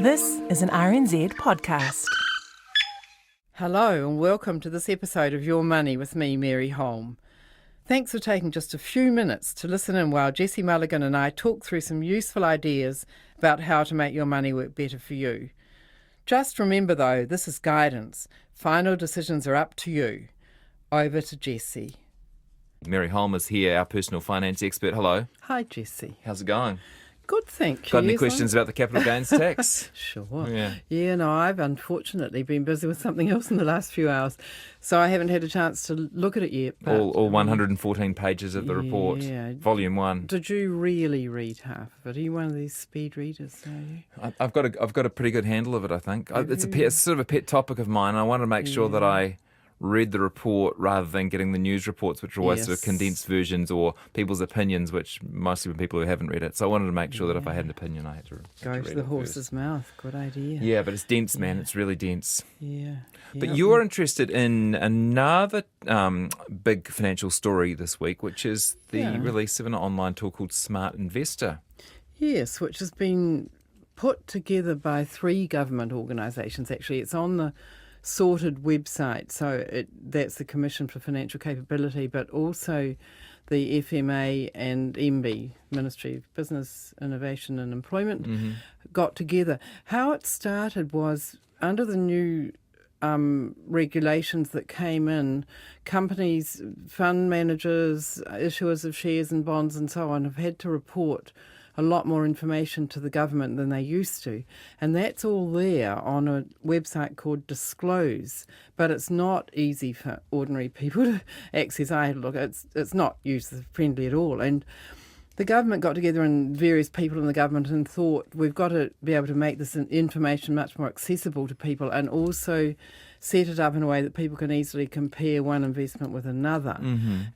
This is an RNZ podcast. Hello and welcome to this episode of Your Money with me, Mary Holm. Thanks for taking just a few minutes to listen in while Jessie Mulligan and I talk through some useful ideas about how to make your money work better for you. Just remember though, this is guidance. Final decisions are up to you. Over to Jessie. Mary Holm is here, our personal finance expert. Hello. Hi Jessie. How's it going? Good, thank you. Got any questions about the capital gains tax? Sure. Yeah. No, I've unfortunately been busy with something else in the last few hours, so I haven't had a chance to look at it yet. But, All 114 pages of the report, Volume 1. Did you really read half of it? Are you one of these speed readers, are you? I've got a pretty good handle of it, I think. It's sort of a pet topic of mine. I want to make sure that I read the report rather than getting the news reports, which are always sort of condensed versions or people's opinions, which mostly from people who haven't read it. So I wanted to make sure that if I had an opinion, I had to go to the horse's mouth. Good idea. Yeah, but it's dense, man. It's really dense. Yeah. But you're interested in another big financial story this week, which is the release of an online tool called Smart Investor. Yes, which has been put together by 3 government organisations. Actually, it's on the sorted website, so that's the Commission for Financial Capability, but also the FMA and MB, Ministry of Business, Innovation and Employment, got together. How it started was under the new regulations that came in, companies, fund managers, issuers of shares and bonds and so on have had to report a lot more information to the government than they used to. And that's all there on a website called Disclose. But it's not easy for ordinary people to access. I had a look, it's not user-friendly at all. And the government got together and various people in the government and thought we've got to be able to make this information much more accessible to people and also set it up in a way that people can easily compare one investment with another.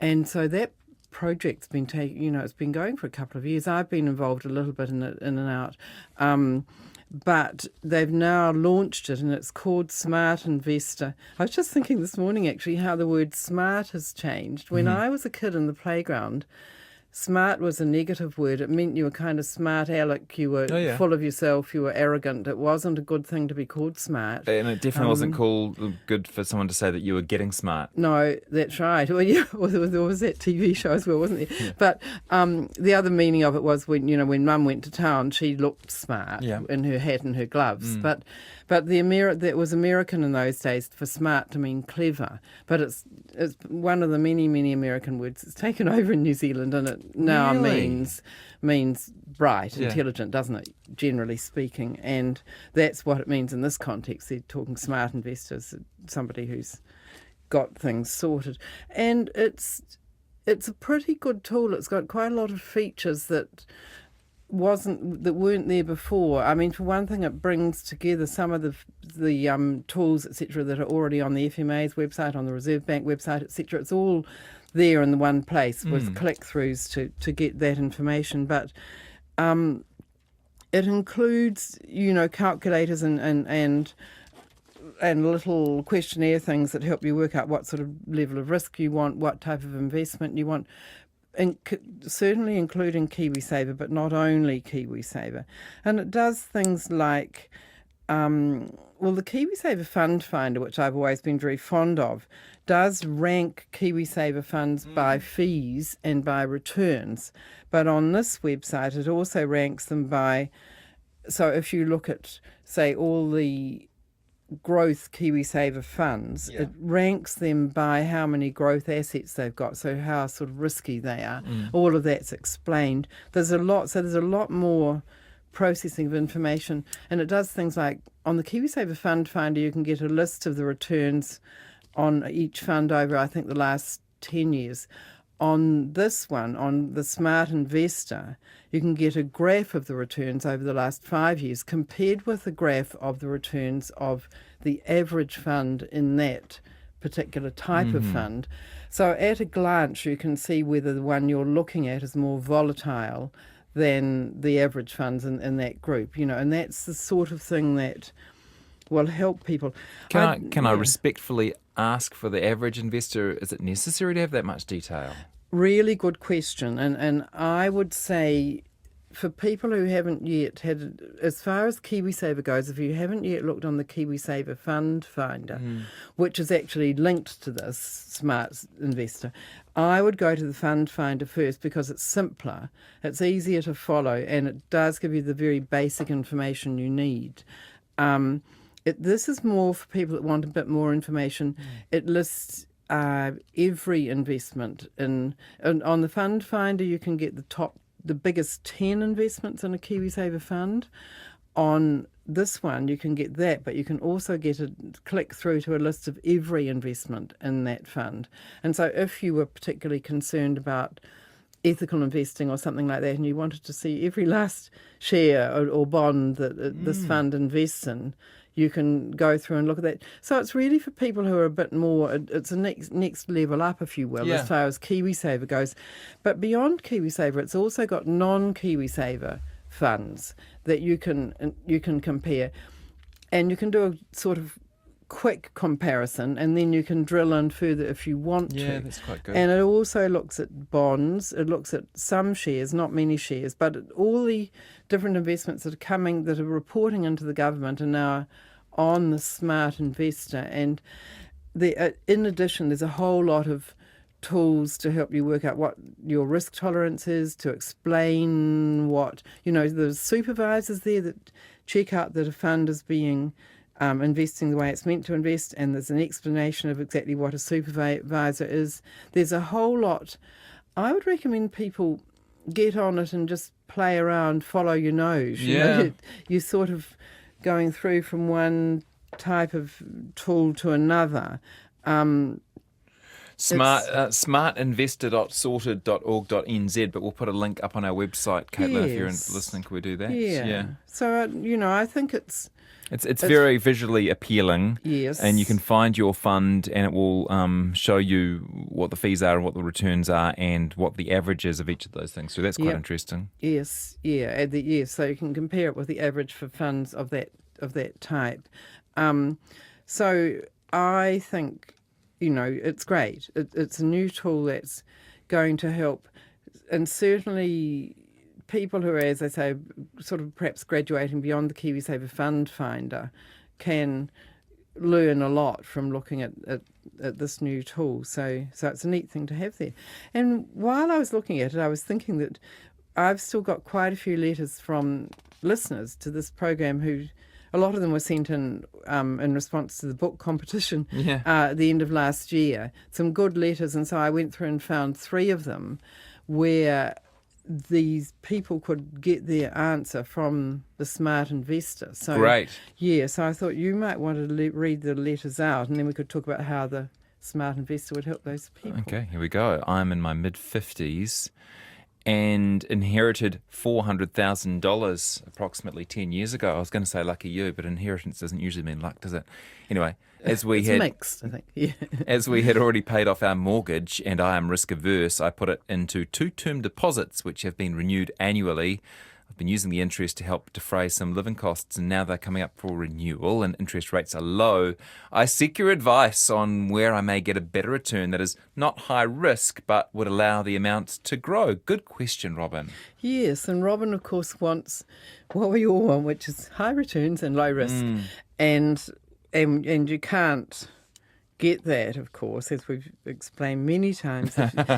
And so that project's been it's been going for a couple of years. I've been involved a little bit in it, in and out, but they've now launched it and it's called Smart Investor. I was just thinking this morning actually how the word smart has changed. When I was a kid in the playground, smart was a negative word. It meant you were kind of smart aleck, you were full of yourself, you were arrogant. It wasn't a good thing to be called smart. And it definitely wasn't good for someone to say that you were getting smart. No, that's right. Well, there was that TV show as well, wasn't there? Yeah. But the other meaning of it was when Mum went to town, she looked smart in her hat and her gloves. But that was American in those days for smart to mean clever. But it's one of the many, many American words. It's taken over in New Zealand and it now means bright, intelligent, doesn't it, generally speaking? And that's what it means in this context. They're talking smart investors, somebody who's got things sorted. And it's a pretty good tool. It's got quite a lot of features that weren't there before. I mean, for one thing, it brings together some of the tools, etc., that are already on the FMA's website, on the Reserve Bank website, etc. It's all there in the one place with click-throughs to get that information. But it includes, calculators and little questionnaire things that help you work out what sort of level of risk you want, what type of investment you want, and certainly including KiwiSaver, but not only KiwiSaver. And it does things like, the KiwiSaver Fund Finder, which I've always been very fond of, does rank KiwiSaver funds by fees and by returns. But on this website, it also ranks them by, so if you look at, say, all the growth KiwiSaver funds, it ranks them by how many growth assets they've got, so how sort of risky they are. All of that's explained. There's a lot more processing of information, and it does things like on the KiwiSaver Fund Finder you can get a list of the returns on each fund over I think the last 10 years. On this one, on the Smart Investor, you can get a graph of the returns over the last 5 years compared with the graph of the returns of the average fund in that particular type of fund. So at a glance you can see whether the one you're looking at is more volatile than the average funds in that group, and that's the sort of thing that will help people. Can I respectfully ask, for the average investor, is it necessary to have that much detail? Really good question, and I would say for people who haven't yet had, as far as KiwiSaver goes, if you haven't yet looked on the KiwiSaver Fund Finder, which is actually linked to this Smart Investor, I would go to the Fund Finder first because it's simpler, it's easier to follow, and it does give you the very basic information you need. This is more for people that want a bit more information. It lists every investment and on the Fund Finder you can get the biggest 10 investments in a KiwiSaver fund. On this one you can get that, but you can also click through to a list of every investment in that fund. And so if you were particularly concerned about ethical investing or something like that and you wanted to see every last share or bond that this fund invests in, you can go through and look at that. So it's really for people who are a bit more, it's a next level up, if you will, as far as KiwiSaver goes. But beyond KiwiSaver, it's also got non-KiwiSaver funds that you can compare. And you can do a sort of quick comparison, and then you can drill in further if you want to. Yeah, that's quite good. And it also looks at bonds. It looks at some shares, not many shares, but all the different investments that are reporting into the government are now on the Smart Investor. And in addition, there's a whole lot of tools to help you work out what your risk tolerance is, to explain what, there's supervisors there that check out that a fund is being investing the way it's meant to invest, and there's an explanation of exactly what a supervisor is. There's a whole lot. I would recommend people get on it and just play around, follow your nose. You're sort of going through from one type of tool to another. Smartinvestor.sorted.org.nz, but we'll put a link up on our website, Caitlin, if you're listening. Can we do that? Yeah. So, I think it's very visually appealing. Yes. And you can find your fund and it will show you what the fees are and what the returns are and what the average is of each of those things. So that's quite interesting. Yes. Yeah. So you can compare it with the average for funds of that type. So I think, it's great. It's a new tool that's going to help. And certainly people who are, as I say, sort of perhaps graduating beyond the KiwiSaver Fund Finder can learn a lot from looking at this new tool. So it's a neat thing to have there. And while I was looking at it, I was thinking that I've still got quite a few letters from listeners to this program who, a lot of them were sent in response to the book competition at the end of last year. Some good letters, and so I went through and found 3 of them where these people could get their answer from the Smart Investor. So, great. Yeah, so I thought you might want to read the letters out and then we could talk about how the Smart Investor would help those people. Okay, here we go. I'm in my mid-50s and inherited $400,000 approximately 10 years ago. I was going to say lucky you, but inheritance doesn't usually mean luck, does it? Anyway, it's mixed, I think. Yeah. As we had already paid off our mortgage and I am risk averse, I put it into 2 term deposits which have been renewed annually. I've been using the interest to help defray some living costs, and now they're coming up for renewal and interest rates are low. I seek your advice on where I may get a better return that is not high risk but would allow the amount to grow. Good question, Robin. Yes, and Robin, of course, wants what we all want, which is high returns and low risk. And you can't get that, of course, as we've explained many times.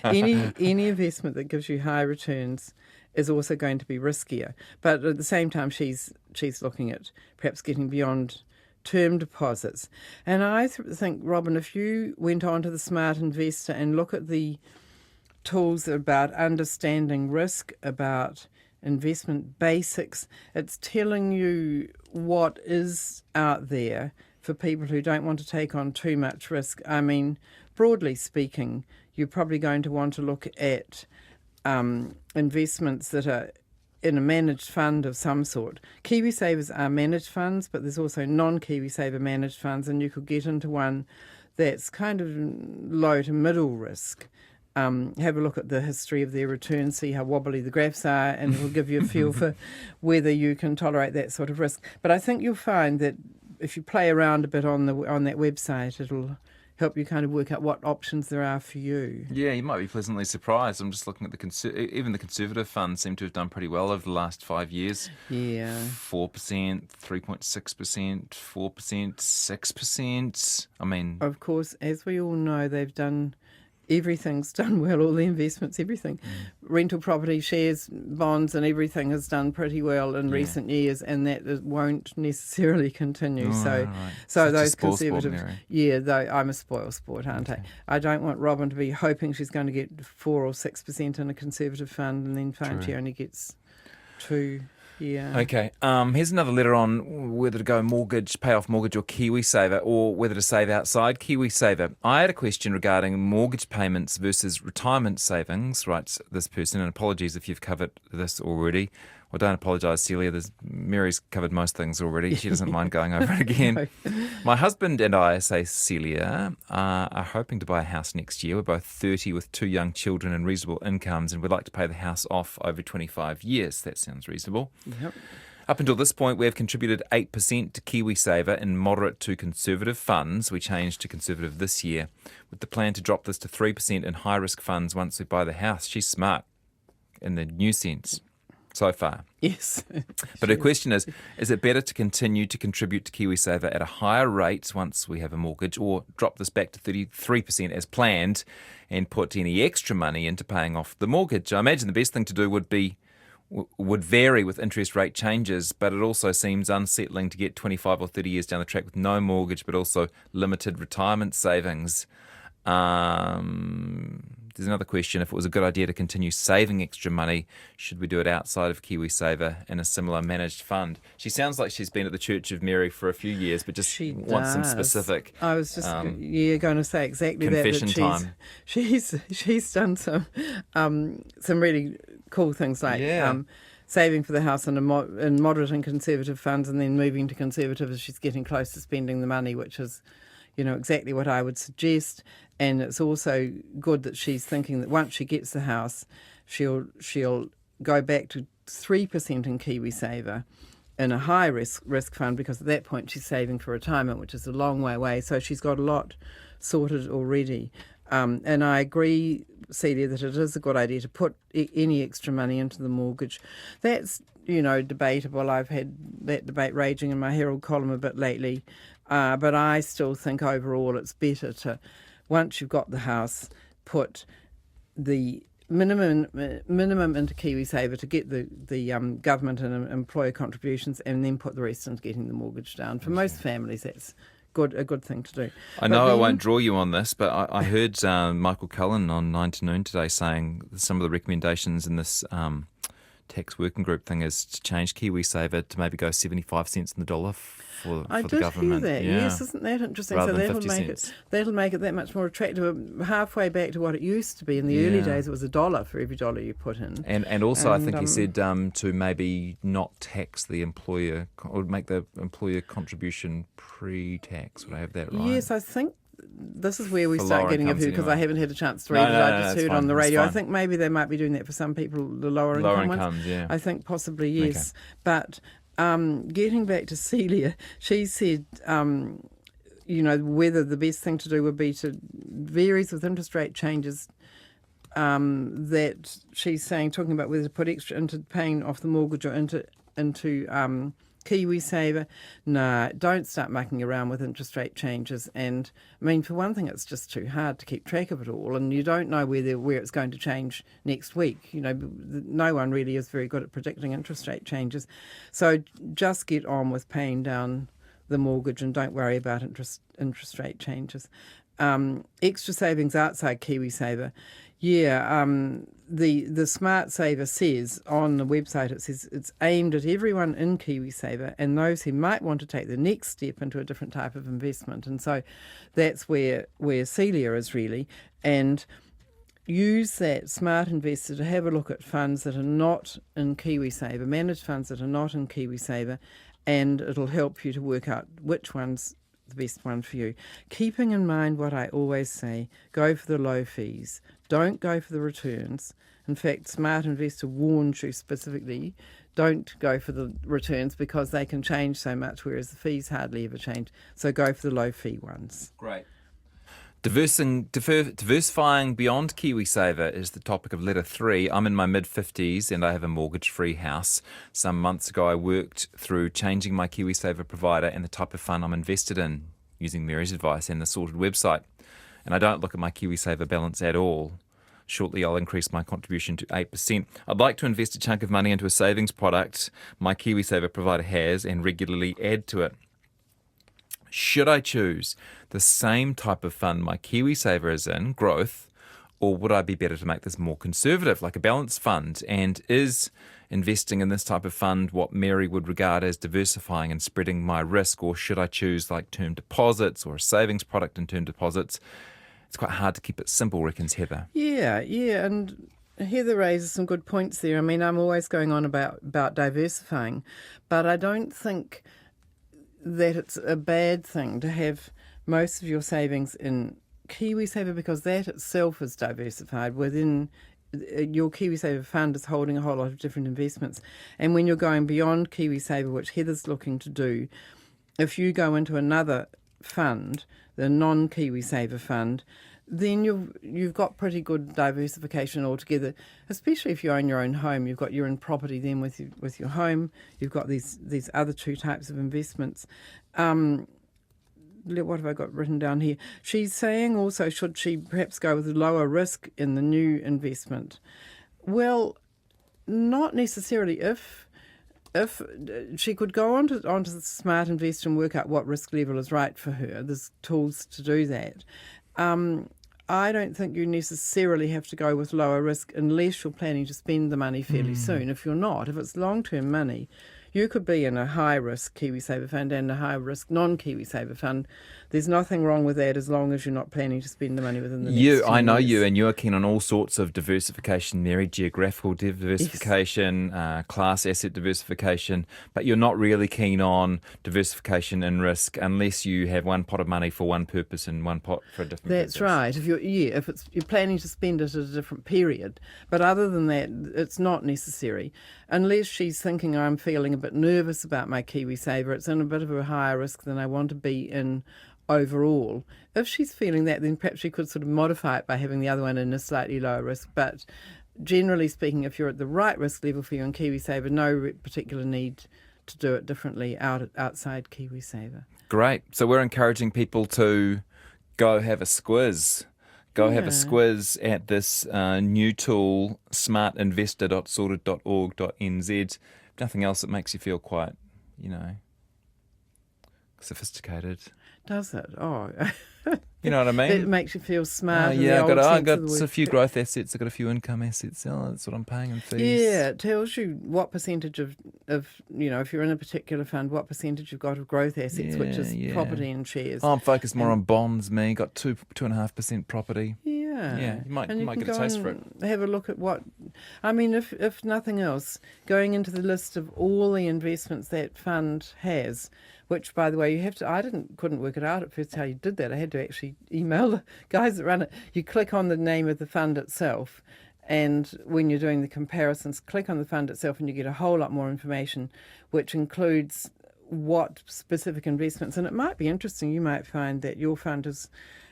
Any investment that gives you high returns is also going to be riskier. But at the same time, she's looking at perhaps getting beyond term deposits. And I think, Robin, if you went on to the Smart Investor and look at the tools about understanding risk, about investment basics, it's telling you what is out there for people who don't want to take on too much risk. I mean, broadly speaking, you're probably going to want to look at investments that are in a managed fund of some sort. KiwiSavers are managed funds, but there's also non-KiwiSaver managed funds, and you could get into one that's kind of low to middle risk. Have a look at the history of their returns, see how wobbly the graphs are, and it will give you a feel for whether you can tolerate that sort of risk. But I think you'll find that if you play around a bit on that website, it'll help you kind of work out what options there are for you. Yeah, you might be pleasantly surprised. I'm just looking at even the conservative funds seem to have done pretty well over the last 5 years. Yeah. 4%, 3.6%, 4%, 6%. I mean, Of course, as we all know, everything's done well, all the investments, everything. Rental property, shares, bonds and everything has done pretty well in recent years, and that won't necessarily continue. So those conservative... though I'm a spoil sport, aren't I? I don't want Robin to be hoping she's going to get 4 or 6% in a conservative fund and then find she only gets 2%. Yeah. Okay. Here's another letter on whether to go mortgage, pay off mortgage or KiwiSaver, or whether to save outside KiwiSaver. I had a question regarding mortgage payments versus retirement savings, writes this person, and apologies if you've covered this already. Well, don't apologise, Celia. Mary's covered most things already. She doesn't mind going over it again. No. My husband and I, say Celia, are hoping to buy a house next year. We're both 30 with 2 young children and reasonable incomes, and we'd like to pay the house off over 25 years. That sounds reasonable. Yep. Up until this point, we have contributed 8% to KiwiSaver in moderate to conservative funds. We changed to conservative this year, with the plan to drop this to 3% in high-risk funds once we buy the house. She's smart in the new sense. So far. Yes. But her question is it better to continue to contribute to KiwiSaver at a higher rate once we have a mortgage, or drop this back to 33% as planned and put any extra money into paying off the mortgage? I imagine the best thing to do would vary with interest rate changes, but it also seems unsettling to get 25 or 30 years down the track with no mortgage but also limited retirement savings. There's another question. If it was a good idea to continue saving extra money, should we do it outside of KiwiSaver in a similar managed fund? She sounds like she's been at the Church of Mary for a few years, but just wants some specific. I was just going to say exactly confession that. Time. She's done some really cool things like saving for the house in moderate and conservative funds, and then moving to conservative as she's getting close to spending the money, which is, exactly what I would suggest. And it's also good that she's thinking that once she gets the house, she'll go back to 3% in KiwiSaver in a high risk fund, because at that point she's saving for retirement, which is a long way away. So she's got a lot sorted already. And I agree, Celia, that it is a good idea to put any extra money into the mortgage. That's, debatable. I've had that debate raging in my Herald column a bit lately. But I still think overall it's better to, once you've got the house, put the minimum into KiwiSaver to get the government and employer contributions, and then put the rest into getting the mortgage down. For most families, that's a good thing to do. I know I won't draw you on this, but I heard Michael Cullen on 9 to Noon today saying some of the recommendations in this tax working group thing is to change KiwiSaver to maybe go 75 cents in the dollar for the government. I did hear that. Yes, isn't that interesting? Rather so than that'll make it that much more attractive. Halfway back to what it used to be. In the early days, it was $1 for every dollar you put in. And also, I think he said to maybe not tax the employer, or make the employer contribution pre-tax. Would I have that right? Yes, I think this is where we For start lower getting a incomes view, because anyway. I haven't had a chance to read it. I just heard on the radio. That's I think maybe they might be doing that for some people, the lower income ones. Yeah. I think possibly yes. Okay. But getting back to Celia, she said, whether the best thing to do would be to varies with interest rate changes. That she's saying, talking about whether to put extra into paying off the mortgage or into KiwiSaver. No, don't start mucking around with interest rate changes. And I mean, for one thing, it's just too hard to keep track of it all, and you don't know where it's going to change next week. No one really is very good at predicting interest rate changes. So just get on with paying down the mortgage and don't worry about interest rate changes. Extra savings outside KiwiSaver. Yeah, the Smart Saver says on the website, it says it's aimed at everyone in KiwiSaver and those who might want to take the next step into a different type of investment. And so that's where Celia is really. And use that Smart Investor to have a look at funds that are not in KiwiSaver, managed funds that are not in KiwiSaver, and it'll help you to work out which one's the best one for you. Keeping in mind what I always say, go for the low fees. Don't go for the returns. In fact, Smart Investor warns you specifically, don't go for the returns because they can change so much, whereas the fees hardly ever change. So go for the low fee ones. Great. Diversifying beyond KiwiSaver is the topic of letter 3. I'm in my mid-50s and I have a mortgage-free house. Some months ago I worked through changing my KiwiSaver provider and the type of fund I'm invested in, using Mary's advice and the sorted website. And I don't look at my KiwiSaver balance at all. Shortly I'll increase my contribution to 8%. I'd like to invest a chunk of money into a savings product my KiwiSaver provider has and regularly add to it. Should I choose the same type of fund my KiwiSaver is in, growth, or would I be better to make this more conservative, like a balanced fund? And is investing in this type of fund what Mary would regard as diversifying and spreading my risk, or should I choose like term deposits or a savings product in term deposits? It's quite hard to keep it simple, reckons Heather. Yeah, and Heather raises some good points there. I mean, I'm always going on about diversifying, but I don't think that it's a bad thing to have most of your savings in KiwiSaver, because that itself is diversified. Within your KiwiSaver fund is holding a whole lot of different investments. And when you're going beyond KiwiSaver, which Heather's looking to do, if you go into another fund, the non-KiwiSaver fund, then you've got pretty good diversification altogether, especially if you own your own home. You're in property then with your home. You've got these other two types of investments. What have I got written down here? She's saying also, should she perhaps go with lower risk in the new investment? Well, not necessarily. If she could go onto the Smart Investor and work out what risk level is right for her, there's tools to do that. I don't think you necessarily have to go with lower risk unless you're planning to spend the money fairly soon. If you're not, if it's long-term money, you could be in a high-risk KiwiSaver fund and a high-risk non-KiwiSaver fund. There's nothing wrong with that as long as you're not planning to spend the money within the next 2 years. I know you, and you're keen on all sorts of diversification, Mary, geographical diversification, yes. Class asset diversification, but you're not really keen on diversification in risk unless you have one pot of money for one purpose and one pot for a different purpose. That's right. If you're planning to spend it at a different period. But other than that, it's not necessary. Unless she's thinking, I'm feeling a bit nervous about my KiwiSaver, it's in a bit of a higher risk than I want to be in overall. If she's feeling that, then perhaps she could sort of modify it by having the other one in a slightly lower risk. But generally speaking, if you're at the right risk level for you in KiwiSaver, no particular need to do it differently outside KiwiSaver. Great. So we're encouraging people to go have a squiz. Have a squiz at this new tool, smartinvestor.sorted.org.nz. Nothing else that makes you feel quite, sophisticated. Does it? Oh. You know what I mean? It makes you feel smart. Yeah, I've got a few growth assets. I've got a few income assets. Oh, that's what I'm paying in fees. Yeah, it tells you what percentage of if you're in a particular fund, what percentage you've got of growth assets, which is property and shares. I'm focused more on bonds, me. Got 2.5% property. Yeah, you might get a taste for it. Have a look at what, I mean, if nothing else, going into the list of all the investments that fund has, which, by the way, you have to. Couldn't work it out at first how you did that. I had to actually email the guys that run it. You click on the name of the fund itself, and when you're doing the comparisons, click on the fund itself, and you get a whole lot more information, which includes what specific investments. And it might be interesting. You might find that your fund is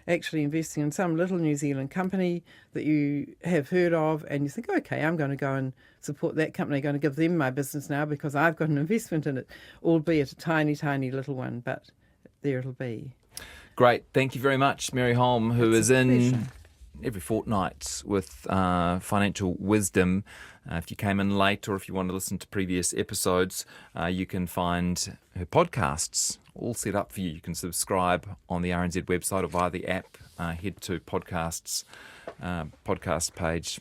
actually investing in some little New Zealand company that you have heard of, and you think, okay, I'm going to go and support that company, I'm going to give them my business now because I've got an investment in it, albeit a tiny, tiny little one, but there it'll be. Great. Thank you very much, Mary Holm, who is in pleasure. Every fortnight with financial wisdom. If you came in late or if you want to listen to previous episodes, you can find her podcasts all set up for you. You can subscribe on the RNZ website or via the app. Head to podcasts, podcast page.